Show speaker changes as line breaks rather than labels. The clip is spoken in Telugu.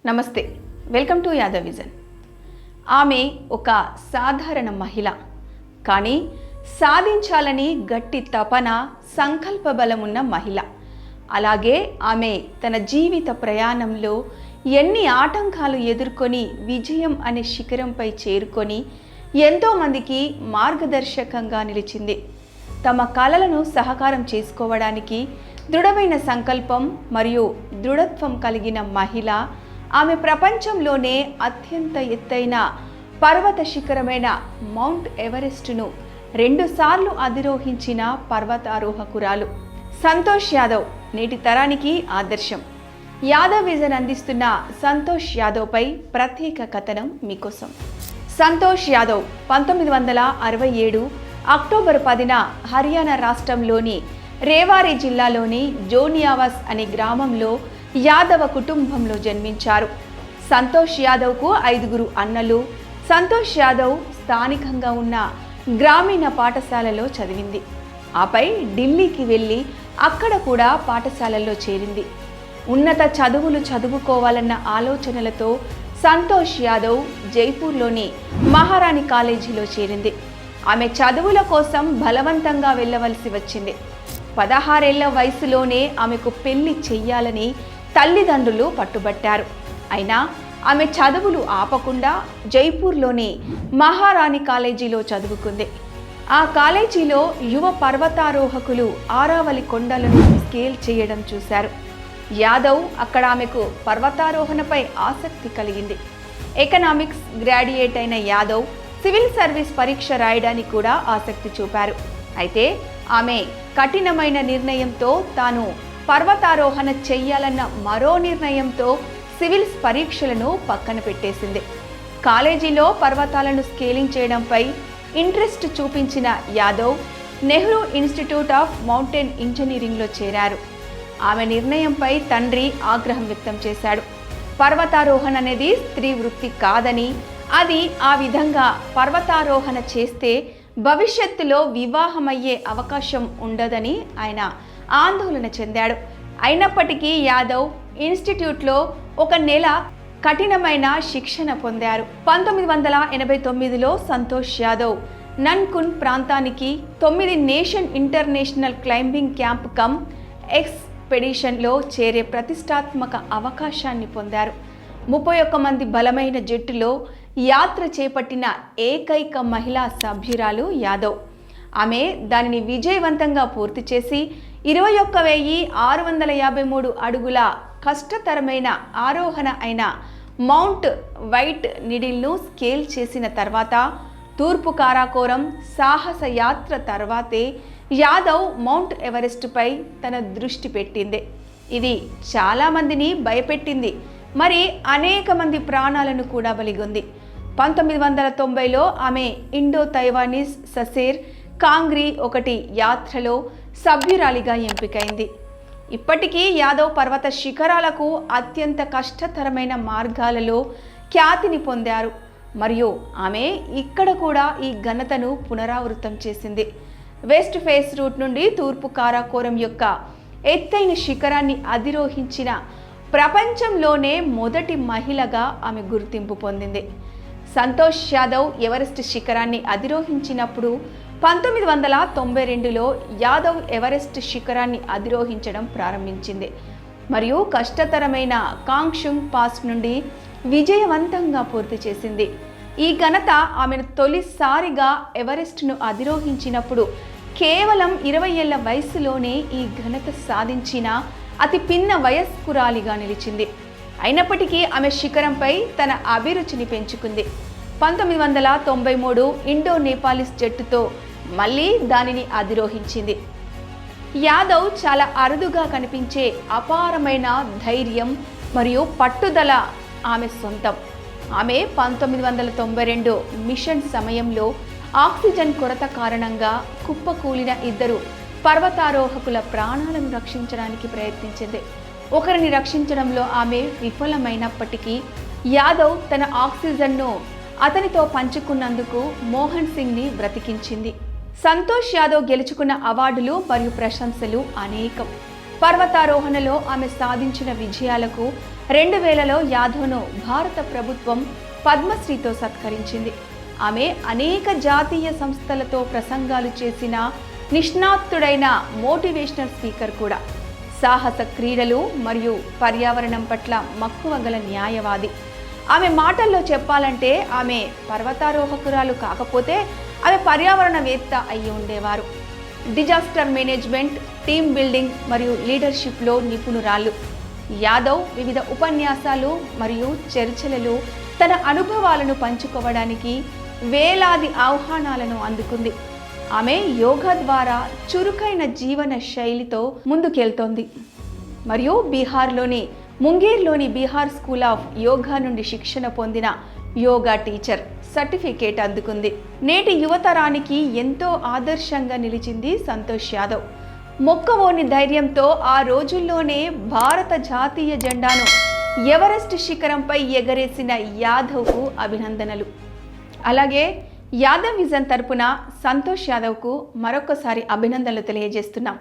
నమస్తే, వెల్కమ్ టు యాదవ్ విజన్. ఆమె ఒక సాధారణ మహిళ, కానీ సాధించాలని గట్టి తపన, సంకల్ప బలమున్న మహిళ. అలాగే ఆమె తన జీవిత ప్రయాణంలో ఎన్ని ఆటంకాలు ఎదుర్కొని విజయం అనే శిఖరంపై చేరుకొని ఎంతోమందికి మార్గదర్శకంగా నిలిచింది. తమ కలలను సహకారం చేసుకోవడానికి దృఢమైన సంకల్పం మరియు దృఢత్వం కలిగిన మహిళ. ఆమె ప్రపంచంలోనే అత్యంత ఎత్తైన పర్వత శిఖరమైన మౌంట్ ఎవరెస్ట్ను 2 సార్లు అధిరోహించిన పర్వతారోహకురాలు సంతోష్ యాదవ్ నేటి తరానికి ఆదర్శం. యాదవ్ విజన్ అందిస్తున్న సంతోష్ యాదవ్పై ప్రత్యేక కథనం మీకోసం. సంతోష్ యాదవ్ 1967 అక్టోబర్ 10న హర్యానా రాష్ట్రంలోని రేవారి జిల్లాలోని జోనియావాస్ అనే గ్రామంలో యాదవ కుటుంబంలో జన్మించారు. సంతోష్ యాదవ్కు 5 అన్నలు. సంతోష్ యాదవ్ స్థానికంగా ఉన్న గ్రామీణ పాఠశాలలో చదివింది. ఆపై ఢిల్లీకి వెళ్ళి అక్కడ కూడా పాఠశాలల్లో చేరింది. ఉన్నత చదువులు చదువుకోవాలన్న ఆలోచనలతో సంతోష్ యాదవ్ జైపూర్లోని మహారాణి కాలేజీలో చేరింది. ఆమె చదువుల కోసం బలవంతంగా వెళ్ళవలసి వచ్చింది. 16 ఏళ్ల వయసులోనే ఆమెకు పెళ్లి చెయ్యాలని తల్లిదండ్రులు పట్టుబట్టారు. అయినా ఆమె చదువులు ఆపకుండా జైపూర్లోని మహారాణి కాలేజీలో చదువుకుంది. ఆ కాలేజీలో యువ పర్వతారోహకులు ఆరావళి కొండలను స్కేల్ చేయడం చూశారు. యాదవ్ అక్కడ ఆమెకు పర్వతారోహణపై ఆసక్తి కలిగింది. ఎకనామిక్స్ గ్రాడ్యుయేట్ అయిన యాదవ్ సివిల్ సర్వీస్ పరీక్ష రాయడానికి కూడా ఆసక్తి చూపారు. అయితే ఆమె కఠినమైన నిర్ణయంతో తాను పర్వతారోహణ చెయ్యాలన్న మరో నిర్ణయంతో సివిల్స్ పరీక్షలను పక్కన పెట్టేసింది. కాలేజీలో పర్వతాలను స్కేలింగ్ చేయడంపై ఇంట్రెస్ట్ చూపించిన Yadav Nehru institute of mountain ఇంజనీరింగ్లో చేరారు. ఆమె నిర్ణయంపై తండ్రి ఆగ్రహం వ్యక్తం చేశాడు. పర్వతారోహణ అనేది స్త్రీ వృత్తి కాదని, అది ఆ విధంగా పర్వతారోహణ చేస్తే భవిష్యత్తులో వివాహమయ్యే అవకాశం ఉండదని ఆయన ఆందోళన చెందాడు. అయినప్పటికీ యాదవ్ ఇన్స్టిట్యూట్లో 1 నెల కఠినమైన శిక్షణ పొందారు. 1989లో సంతోష్ యాదవ్ నన్కున్ ప్రాంతానికి 9 nation international climbing camp cum ఎక్స్పెడిషన్లో చేరే ప్రతిష్టాత్మక అవకాశాన్ని పొందారు. 31 మంది బలమైన జట్టులో యాత్ర చేపట్టిన ఏకైక మహిళా సభ్యురాలు యాదవ్. ఆమె దానిని విజయవంతంగా పూర్తి చేసి 21,653 అడుగుల కష్టతరమైన ఆరోహణ అయిన మౌంట్ వైట్ నిడిల్ను స్కేల్ చేసిన తర్వాత తూర్పు కారాకోరం సాహస యాత్ర తర్వాతే యాదవ్ మౌంట్ ఎవరెస్ట్పై తన దృష్టి పెట్టింది. ఇది చాలామందిని భయపెట్టింది, మరి అనేక మంది ప్రాణాలను కూడా బలిగొంది. 1990లో ఆమె ఇండో తైవానీస్ ససేర్ కాంగ్రీ 1 యాత్రలో సభ్యురాలిగా ఎంపికైంది. ఇప్పటికీ యాదవ్ పర్వత శిఖరాలకు అత్యంత కష్టతరమైన మార్గాలలో ఖ్యాతిని పొందారు. మరియు ఆమె ఇక్కడ కూడా ఈ ఘనతను పునరావృతం చేసింది. వెస్ట్ ఫేస్ రూట్ నుండి తూర్పు కారాకోరం యొక్క ఎత్తైన శిఖరాన్ని అధిరోహించిన ప్రపంచంలోనే మొదటి మహిళగా ఆమె గుర్తింపు పొందింది. సంతోష్ యాదవ్ ఎవరెస్ట్ శిఖరాన్ని అధిరోహించినప్పుడు 1992లో యాదవ్ ఎవరెస్ట్ శిఖరాన్ని అధిరోహించడం ప్రారంభించింది మరియు కష్టతరమైన కాంగ్షుంగ్ పాస్ నుండి విజయవంతంగా పూర్తి చేసింది. ఈ ఘనత ఆమెను తొలిసారిగా ఎవరెస్ట్ను అధిరోహించినప్పుడు కేవలం 20 ఏళ్ల వయసులోనే ఈ ఘనత సాధించిన అతి పిన్న వయస్కురాలిగా నిలిచింది. అయినప్పటికీ ఆమె శిఖరంపై తన అభిరుచిని పెంచుకుంది. 1993 ఇండో నేపాలిస్ జట్టుతో మళ్ళీ దానిని అధిరోహించింది. యాదవ్ చాలా అరుదుగా కనిపించే అపారమైన ధైర్యం మరియు పట్టుదల ఆమె సొంతం. ఆమె 1992 మిషన్ సమయంలో ఆక్సిజన్ కొరత కారణంగా కుప్పకూలిన 2 పర్వతారోహకుల ప్రాణాలను రక్షించడానికి ప్రయత్నించింది. ఒకరిని రక్షించడంలో ఆమె విఫలమైనప్పటికీ యాదవ్ తన ఆక్సిజన్ను అతనితో పంచుకున్నందుకు మోహన్ సింగ్ని బ్రతికించింది. సంతోష్ యాదవ్ గెలుచుకున్న అవార్డులు మరియు ప్రశంసలు అనేకం. పర్వతారోహణలో ఆమె సాధించిన విజయాలకు 2000లో యాదవ్ను భారత ప్రభుత్వం పద్మశ్రీతో సత్కరించింది. ఆమె అనేక జాతీయ సంస్థలతో ప్రసంగాలు చేసిన నిష్ణాతుడైన మోటివేషనల్ స్పీకర్ కూడా. సాహస క్రీడలు మరియు పర్యావరణం పట్ల మక్కువ గల న్యాయవాది. ఆమె మాటల్లో చెప్పాలంటే ఆమె పర్వతారోహకురాలు కాకపోతే ఆమె పర్యావరణవేత్త అయి ఉండేవారు. డిజాస్టర్ మేనేజ్మెంట్, టీమ్ బిల్డింగ్ మరియు లీడర్షిప్లో నిపుణురాలు. యాదవ్ వివిధ ఉపన్యాసాలు మరియు చర్చలలో తన అనుభవాలను పంచుకోవడానికి వేలాది ఆహ్వానాలను అందుకుంది. ఆమె యోగా ద్వారా చురుకైన జీవన శైలితో ముందుకెళ్తోంది మరియు బీహార్లోని ముంగేర్లోని బీహార్ స్కూల్ ఆఫ్ యోగా నుండి శిక్షణ పొందిన యోగా టీచర్ సర్టిఫికేట్ అందుకుంది. నేటి యువతరానికి ఎంతో ఆదర్శంగా నిలిచింది సంతోష్ యాదవ్. మొక్కవోని ధైర్యంతో ఆ రోజుల్లోనే భారత జాతీయ జెండాను ఎవరెస్ట్ శిఖరంపై ఎగరేసిన యాదవ్కు అభినందనలు. అలాగే యాదవ్ విజన్ తరపున సంతోష్ యాదవ్కు మరొకసారి అభినందనలు తెలియజేస్తున్నాం.